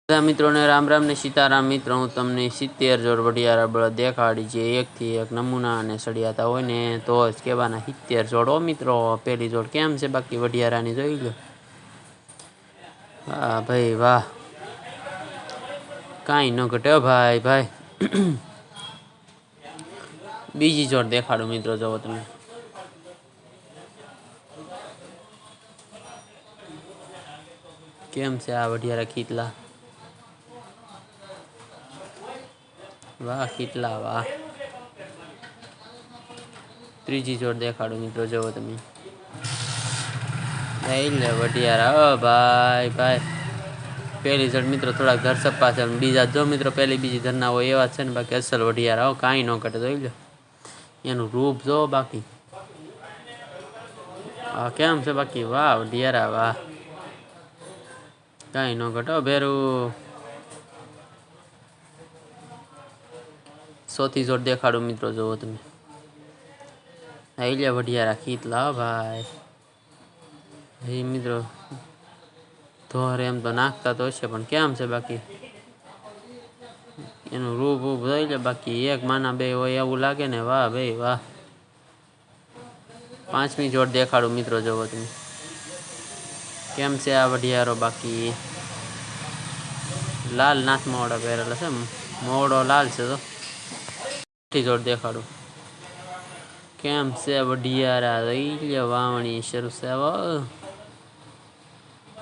બધા મિत्रों ने राम राम ने सीताराम मित्रों हूँ तमने 70 जोड़ वढियारा बळद देखाड़ी जे एक थी एक नमूना ने सड़ियाता होय ने तो ज कहेवाना 70 जोड़ो मित्रों। पहली जोड़ केम छे बाकी वढियारानी जोई लो। वाह भाई वाह, काई न घटे भाई भाई। बीजी जोड़ देखाड़ू मित्रों, जो तमे केम छे आ वढियारा खीतला। वाह खीतला वाह। त्रीजी जोड़ देखाड़ू मित्रों, जो तमे ले वढियारा ओ भाई भाई। पहली जोड़ मित्रों थोड़ा घर सप्पा छे, बीजा जो मित्रों पहली बीजी धरना हो एवा छे ने बाकी असल वढियारा हो, काई न घटे जोई लो। एनु रूप जो बाकी आ केम छे बाकी। वाह वढियारा वाह, काई न घटो भेरू। चौथी जोड़ देखाड़ू मित्रों, जो तमे ले वढियारा खीतला भाई। हे मित्रों धोर एम तो नाखता तो छे पण केम छे बाकी एनु रूप रूप जोई ले बाकी एक माना बे होय एवुं लागे ने। वाह भाई वाह। पांचमी जोड़ देखाड़ू मित्रों, जो तमे केम छे आ वढियारो बाकी। लाल नाथ मोवड़ा पहेरेला छे, मोवड़ो लाल छे। तो छठी जोड़ देखाड़ू केम छे वढियारा जोई लो। वावणी शरू छे वो।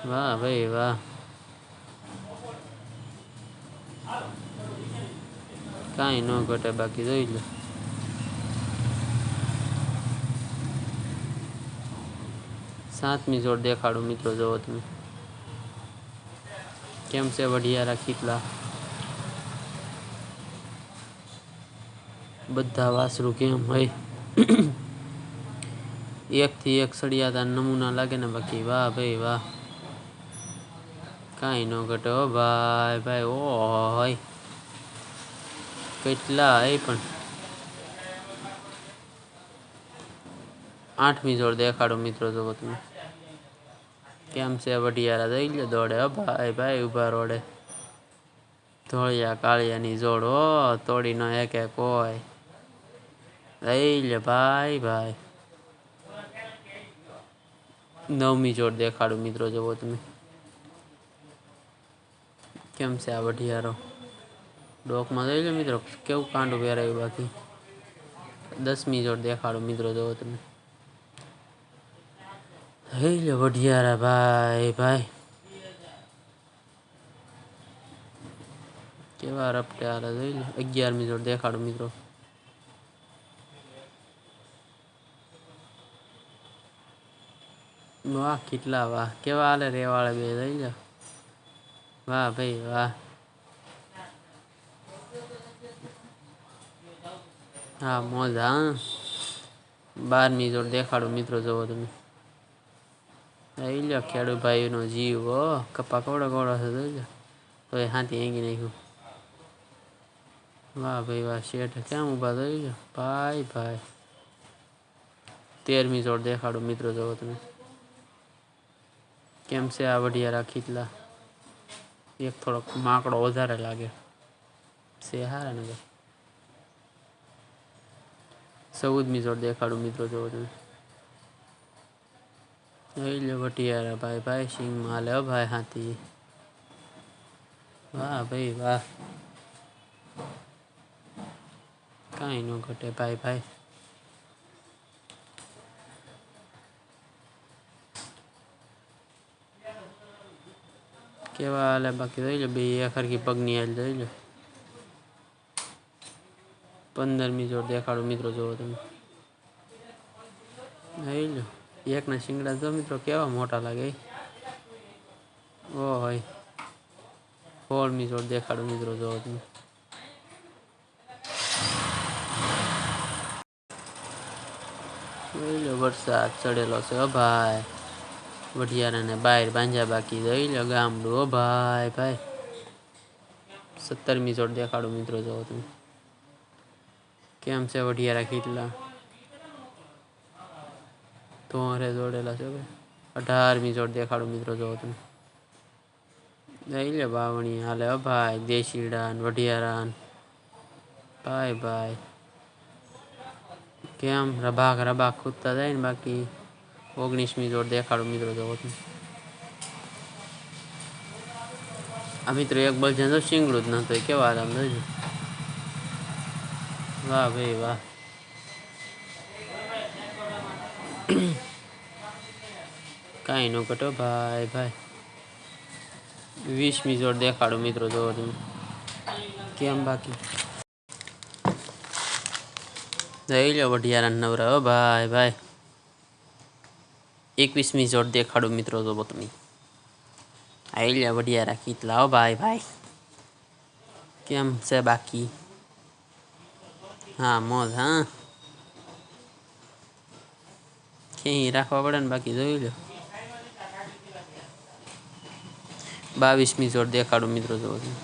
वाह भाई वाह, काई न घटे बाकी जोई लो। सातमी जोड़ देखाड़ू मित्रों, जो तमे केम छे वढियारा खीतला। बधा वासरू केम होय एक थी एक सड़ियाता नमूना लागे ने बाकी। वाह भाई वाह, काई न घटे ओ भाई भाई। ओ होय કેટલા એ પણ। आठमी जोड़ देखाड़ो मित्रों, जो तमे केम छे वढियारा जोई लो। दौड़े ओ भाई भाई उभा रोड़े धोळिया काळिया नी जोड़ हो, तोड़ी न एक एक होय। जोई लो भाई भाई। नवमी जोड़ देखाड़ू मित्रों, जो तमे केम छे आ वढियारो। डोक में जोई लो मित्रों केवुं कांडू पहेराव्युं बाकी। 10मी जोड़ देखाड़ू मित्रों, जो तमे जोई लो वढियारा भाई भाई। केवा रपटे हाले जोई लो। 11मी जोड़ देखाड़ू मित्रों, वाह खीतला वाह। केवा हाले रेवाड़े बे जोई लो। वाह भाई वाह। हाँ मौज हाँ। 12मी जोड़ देखाड़ू मित्रों, जो तमे जोई लो खेडू भाई नो जीव हो। कपा कवड़ो कवड़ो छे जोई लो, तो हाथी हेंगी नाख्युं। वाह भाई वाह, शेठ केम उभा जोई लो भाई भाई। 13मी जोड़ देखाड़ू मित्रों, जो तमे केम छे आ वढियारा खीतला। एक थोड़ो माकड़ो वधारे लागे से हारा ने। 14मी जोड़ देखाड़ू मित्रों, जो तमे जोई लो वढियारा भाई भाई। सिंग में हाले हो भाई हाथी। वाह भाई वाह, काई न घटे भाई भाई। केवा हाले बाकी जोई लो। बे एक हरखी पगनी हाल जोई लो। 15मी जोड़ देखाड़ू मित्रों, जो तमे जोई लो। एक ना शिंगड़ा जो मित्रों केवा मोटा लागे। ओ होय 16मी जोड़ देखाड़ू मित्रों, जो तमे जोई लो वरसाद चढ़ेलो छे ओ भाई। वढियारा ने बाहर बांध्या बाकी जोई लो गामडું ओ भाई भाई। 17मी जोड़ देखाड़ू मित्रों, जो तमे केम छे वढियारा खीतला। तो रे जोड़ेला छे। 18मी जोड़ देखाड़ू मित्रों, जो तमे જોઈ લે બાવણી હાલે હો ભાઈ, દેશીડા ને વઢિયારા ભાઈ ભાઈ કેમ રબાક રબાક ખૂદતા જાય ને. બાકી 19મી જોડ દેખાડું મિત્રો જોવો તમે. આ મિત્રો એક બલજન તો શીંગડું જ નતો કેવા આરામ જોજો. વાહ ભાઈ વાહ. કાંઈ ન ઘટો ભાઈ ભાઈ. 20મી જોડ દેખાડું મિત્રો જોવો તમે. કેમ બાકી જઈ લો વઢિયારા નવરા હો ભાઈ ભાઈ. 21મી જોડ દેખાડું મિત્રો જોવો તમે. આઈ લે વઢિયારા કીતલા હો ભાઈ ભાઈ. કેમ છે બાકી? હા મોજ હા. ક્યાંય રાખવા પડે ને. બાકી જોઈ લો 22મી જોડ દેખાડું મિત્રો જોવો તમે.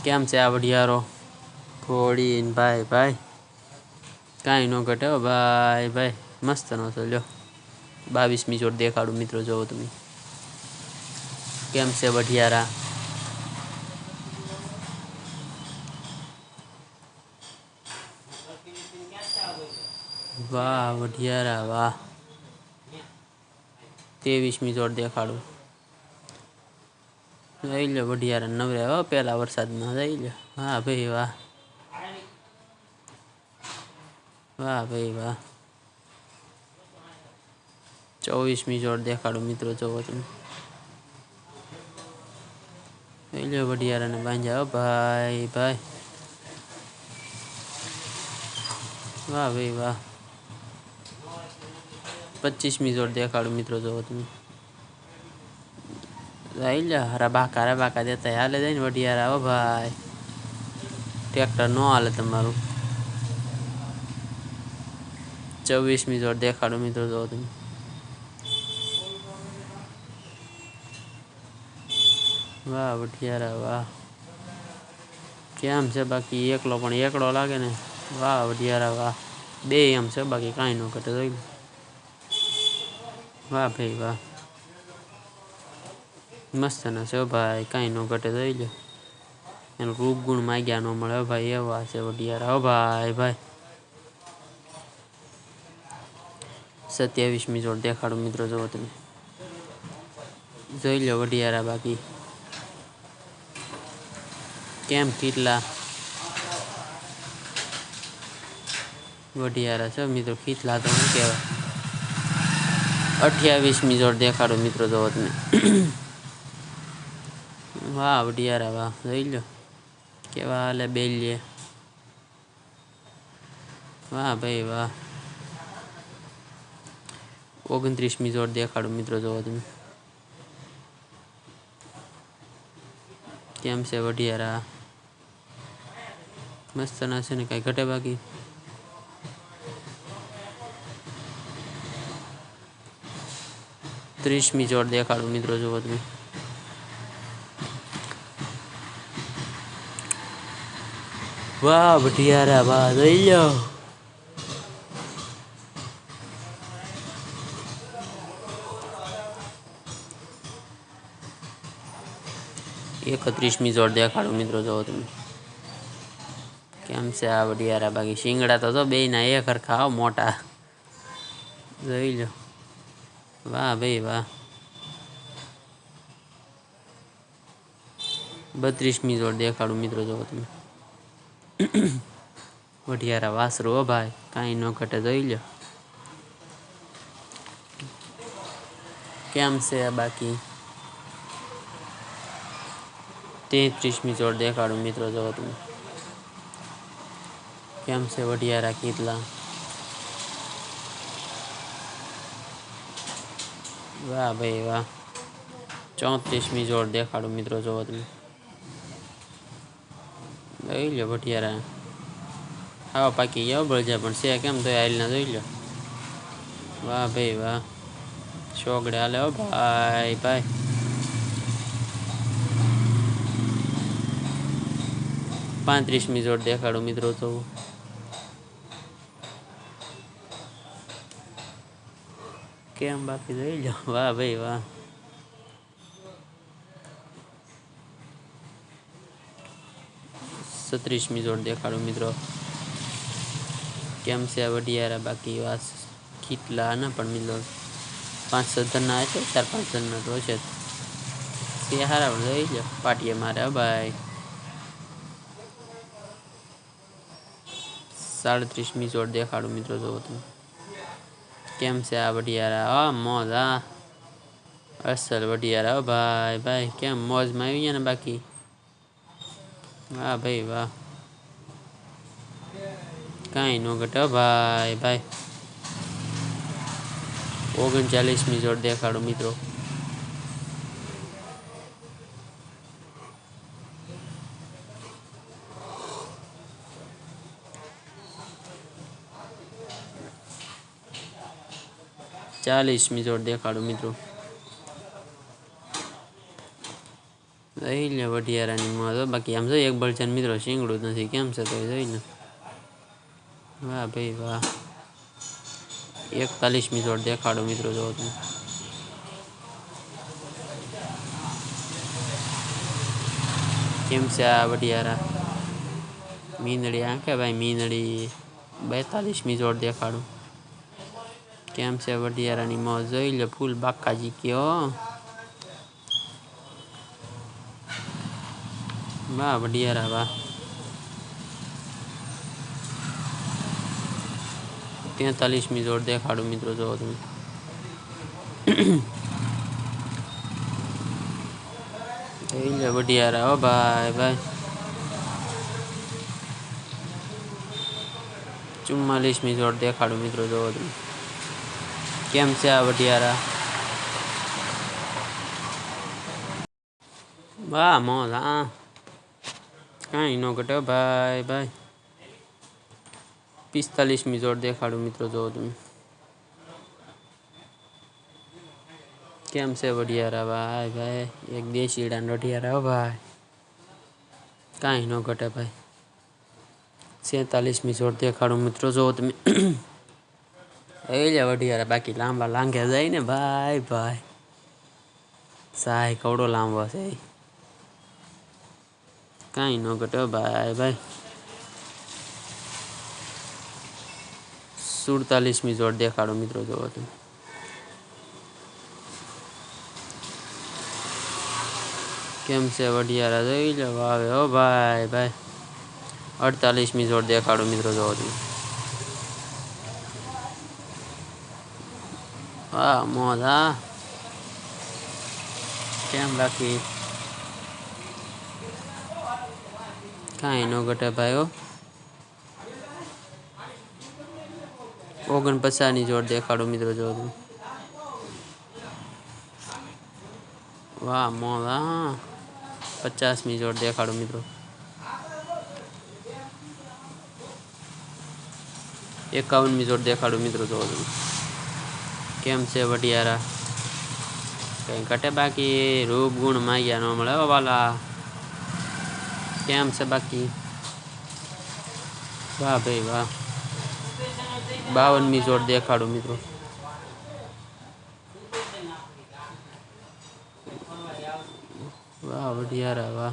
કેમ છે આ વઢિયારો ઘોડી ભાઈ ભાઈ. કાંઈ ન ઘટે હો ભાઈ ભાઈ. મસ્ત નો છે લ્યો. 22મી જોડ દેખાડું મિત્રો જોવો તમે. કેમ છે વઢિયારા? વાહ વઢિયારા વાહ. 23મી જોડ દેખાડું. જઈ લો વઢિયારા નવરા હો પેલા વરસાદમાં. જઈ લો વાહ ભાઈ વાહ. વાહ ભાઈ વાહ. 24મી જોડ દેખાડું મિત્રો જોવો તમે. જઈ લો વઢિયારાને બાંધ્યા હો ભાઈ ભાઈ. વાહ ભાઈ વાહ. 25મી જોડ દેખાડું મિત્રો જોવો તમે. જઈ લો રબાકા દેતા હાલે જાય ને વઢિયારા હો ભાઈ. ટ્રેક્ટર નો હાલે તમારું. 24મી જોડ દેખાડું મિત્રો જોવો તમે. વાહ વઢિયારા વાહ. કેમ છે બાકી? એકલો પણ એકડો લાગે ને. વાહ વઢિયારા વાહ. બે એમ છે બાકી કાંઈ ન ઘટે જોઈ લો. વાહ ભાઈ વાહ. મસ્ત ના છે ભાઈ. કાંઈ ન ઘટે જોઈ લો. એનું રૂપ ગુણ માગ્યા ન મળે ભાઈ. એવા છે વઢિયારા હો ભાઈ ભાઈ. 27મી જોડ દેખાડું મિત્રો જોવો તમે. જોઈ લો વઢિયારા બાકી. કેમ કેટલા વઢિયારા છે મિત્રો. ખીચલા તો શું કહેવાય. 28મી જોડ દેખાડું મિત્રો જોવો તમે. વાહ વઢિયારા વાહ. જોઈ લો કેવા હાલે બેલીએ. વાહ ભાઈ વાહ. 29મી જોડ દેખાડું મિત્રો જોવો તમે. કેમ છે વઢિયારા? મસ્ત ના છે ને. કાંઈ ઘટે બાકી? 30મી જોડ દેખાડું મિત્રો જોવો તમે. વાહ વઢિયારા વાહ. જોઈ લો 31મી જોડ દેખાડું મિત્રો જોવો તમે. કેમ છે આ વઢિયારા બાકી? શિંગડા તો બે ના એક હરખા હો મોટા. જોઈ લો વાહ ભાઈ વાહ. 32મી જોડ દેખાડું મિત્રો જોવો તમે. વઢિયારા વાસરું હો ભાઈ. કાંઈ ન ઘટે જોઈ લો. કેમ છે બાકી? 33મી જોડ દેખાડું મિત્રો જોવો તમે. કેમ છે વઢિયારા કીતલા? વાહ ભાઈ વાહ. 34મી જોડ દેખાડું મિત્રો જોવો તમે. જોઈ લો વઢિયારા. હા પાકી ગયા બળજા પણ છે કેમ તો હાલ ના જોઈ લો. વાહ ભાઈ વાહ. શોગડે હાલે હો ભાઈ ભાઈ. 35મી જોડ દેખાડું મિત્રો જોવો. કેમ બાકી જોઈ લો. વાહ ભાઈ વાહ. 36મી જોડ દેखाड़ू मित्रों केम से वडियारा बाकी वास खीटला ना पण मिलो 5-7 जन है 4-5 जन तो है से हारा लई लो पाटिये मारे भाई 37મી जोड़ देखाड़ू मित्रों जो तुम केम से आ वडियारा मौज असल वडियारा भाई भाई केम मौज में आई ने बाकी वाह भाई वाह कहीं नो घटे भाई भाई 39મી जोड़ देखाड़ू मित्रों 40મી जोड़ देखाड़ू मित्रों रही वडियारा मौज बाकी आम जो एक बलचन मित्रों सींगड़ू नहीं केम से तो रही वाह भाई वाह 41મી जोड़ देखाड़ू मित्रों जो तुम केम से आ वडियारा मीनड़ी आंखे भाई मीनड़ी 42મી जोड़ देखाड़ू केम से वडियारा मौज जोई लो फूल बाकाजी क्यों वाह वडियारा वाह 43મી जोड़ देखाड़ू मित्रों जो तुम वडियारा हो भाई भाई 44મી जोड़ देखाड़ू मित्रों जो तुम केम से आ वडियारा वाह मौज हाँ कहीं नो घटे भाई भाई 45મી जोड़ देखाड़ू मित्रों जो तुम केम से वडियारा भाई भाई एक देशी डान वडियारा हो भाई कहीं नो घटे भाई 47મી जोड़ देखाड़ू मित्रों जो तुम वडियारा बाकी लांबा लांघे जाए ने भाई भाई साय कवड़ो लांबो से कहीं नो घटे भाई भाई 47મી जोड़ देखाड़ू मित्रों जो तुम केम से वडियारा जोई लो वावे हो भाई भाई 48મી जोड़ देखाड़ू मित्रों जो तुम वाह मौज केम बाकी कहीं नो घटे भाई हो 49મી जोड़ देखाड़ू मित्रों जो तुम वाह मौज 50મી जोड़ देखाड़ू मित्रों 51મી जोड़ देखाड़ू मित्रों जो तुम केम से वडियारा कहीं कटे बाकी रूप गुण माया नो मळे वाला केम से बाकी वाह भाई वाह 52મી जोड़ देखाड़ू मित्रों वाह वडियारा वाह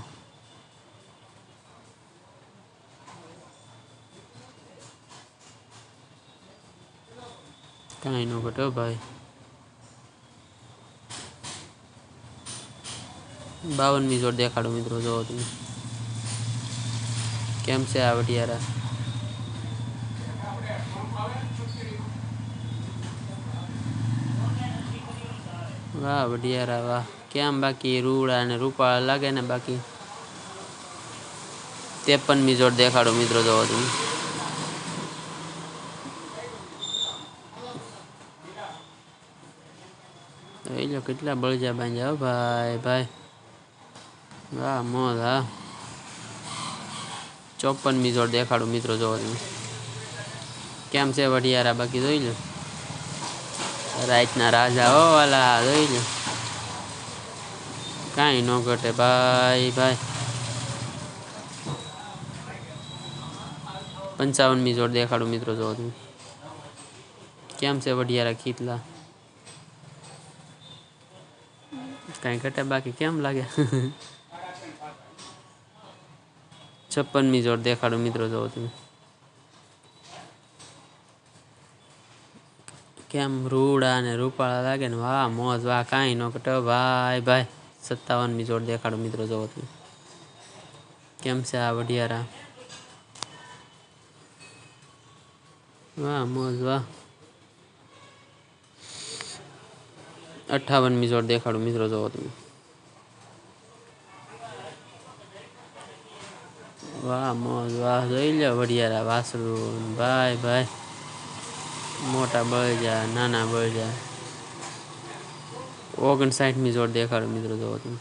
कहीं नो घटो भाई 52મી जोड़ देखाड़ू मित्रों जो तुम केम से आ वडियारा वाह वडियारा वाह केम बाकी रूड़ा ने रूपाळा लागे ने बाकी 53મી जोड़ देखाड़ू मित्रों जो तुम कितना बळजा बांजा भाई भाई वाह मौज 54મી जोड़ देखाड़ू मित्रों जो तुम केम से वडियारा बाकी जोई लो राइतना राजा हो वाला जोई लो कहीं नो घटे भाई भाई 55મી जोड़ देखाड़ू मित्रों जो तुम केम से वडियारा खीतला कहीं घटे बाकी केम लागे 56મી જોડ દેખાડો મિત્રો જો તમે કેમ રૂડા ને રૂપાળા લાગે ને વાહ મોજ વાહ કાંઈ ન ઘટે ભાઈ ભાઈ 57મી જોડ દેખાડો મિત્રો જો તમે કેમ છે આ વઢિયારા વાહ મોજ વાહ 58મી જોડ દેખાડો મિત્રો જો તમે વાહ મોજ વાહ જોઈ લો વઢિયારા વાસરું ભાઈ ભાઈ મોટા બળજા નાના બળજા 59મી જોડ દેખાડો મિત્રો જો તમે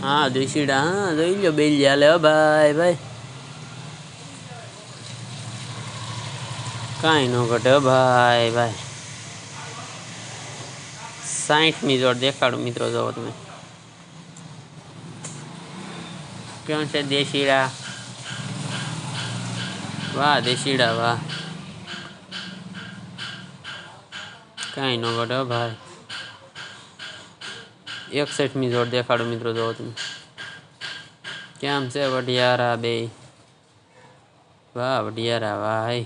હા દેશીડા હા જોઈ લો બેલ હાલે ભાઈ ભાઈ કાંઈ ન ઘટે ભાઈ ભાઈ 60મી જોડ દેખાડો મિત્રો જો તમે કેમ છે દેશીડા વાહ દેશીડા વાહ કાંઈ ન ઘટે ભાઈ 61મી જોડ દેખાડો મિત્રો જો તમે કેમ છે વઢિયારા બે વાહ વઢિયારા ભાઈ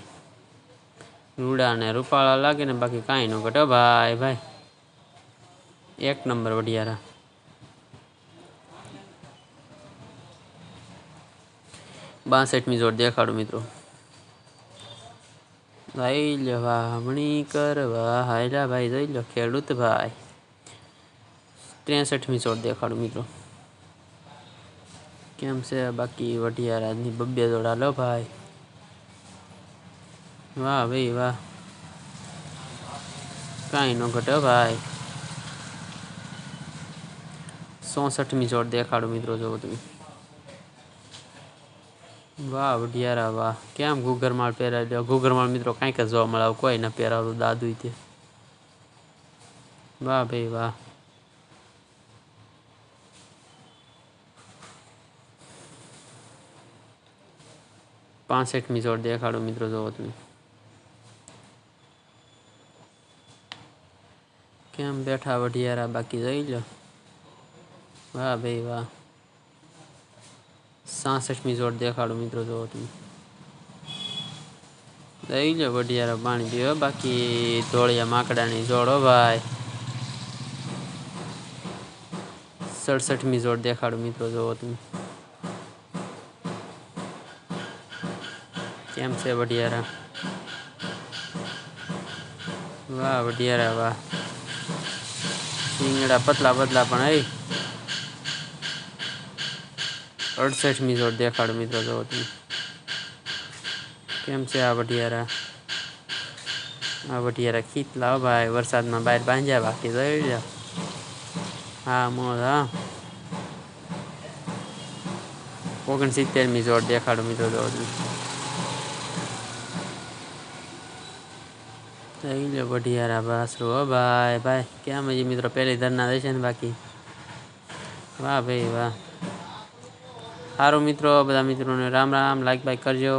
રૂડા ને રૂપાળા લાગે ને બાકી કાંઈ ન ઘટે ભાઈ ભાઈ 1 નંબર વઢિયારા 62મી જોડ દેખાડો મિત્રો ભાઈ લો વાવણી કરવા હાયલા ભાઈ જોઈ લો ખેડૂત ભાઈ 63મી જોડ દેખાડો મિત્રો કેમ છે બાકી વઢિયારાની બબ્બે જોડા લો ભાઈ વાહ ભાઈ વાહ કાંઈ ન ઘટે ભાઈ 64મી જોડ દેખાડો મિત્રો જો તમે વાહ વઢિયારા વાહ કેમ ઘૂઘરમાળ પહેરાવી લ્યો ઘૂઘરમાળ મિત્રો કાંઈક જ જોવા મળે કોઈ ના પહેરાવતું દાદુ તે વાહ ભાઈ વાહ 65મી જોડ દેખાડો મિત્રો જો તમે કેમ બેઠા વઢિયારા બાકી જોઈ લો વાહ ભાઈ વાહ 66મી જોડ દેખાડો મિત્રો જો તમે જોઈ લો વઢિયારા પાણી પીવો બાકી ધોળિયા માકડાની જોડો ભાઈ 67મી જોડ દેખાડો મિત્રો જો તમે કેમ છે વઢિયારા વાહ વઢિયારા વાહ શિંગડા પતલા પતલા પણ આવી 68મી જોડ દેખાડો મિત્રો જો તમે કેમ છે આ વઢિયારા ખીચલા ભાઈ વરસાદમાં બહાર બાંધ્યા બાકી જોઈ લો હા મોજ હા 69મી જોડ દેખાડો મિત્રો જો તમે જોઈ લો વઢિયારા બાસરું હો ભાઈ ભાઈ કેમ હજી મિત્રો પહેલી ધરના રહેશે ને બાકી વાહ ભાઈ વાહ સારું મિત્રો બધા મિત્રોને રામ રામ લાઈક બાઈક કરજો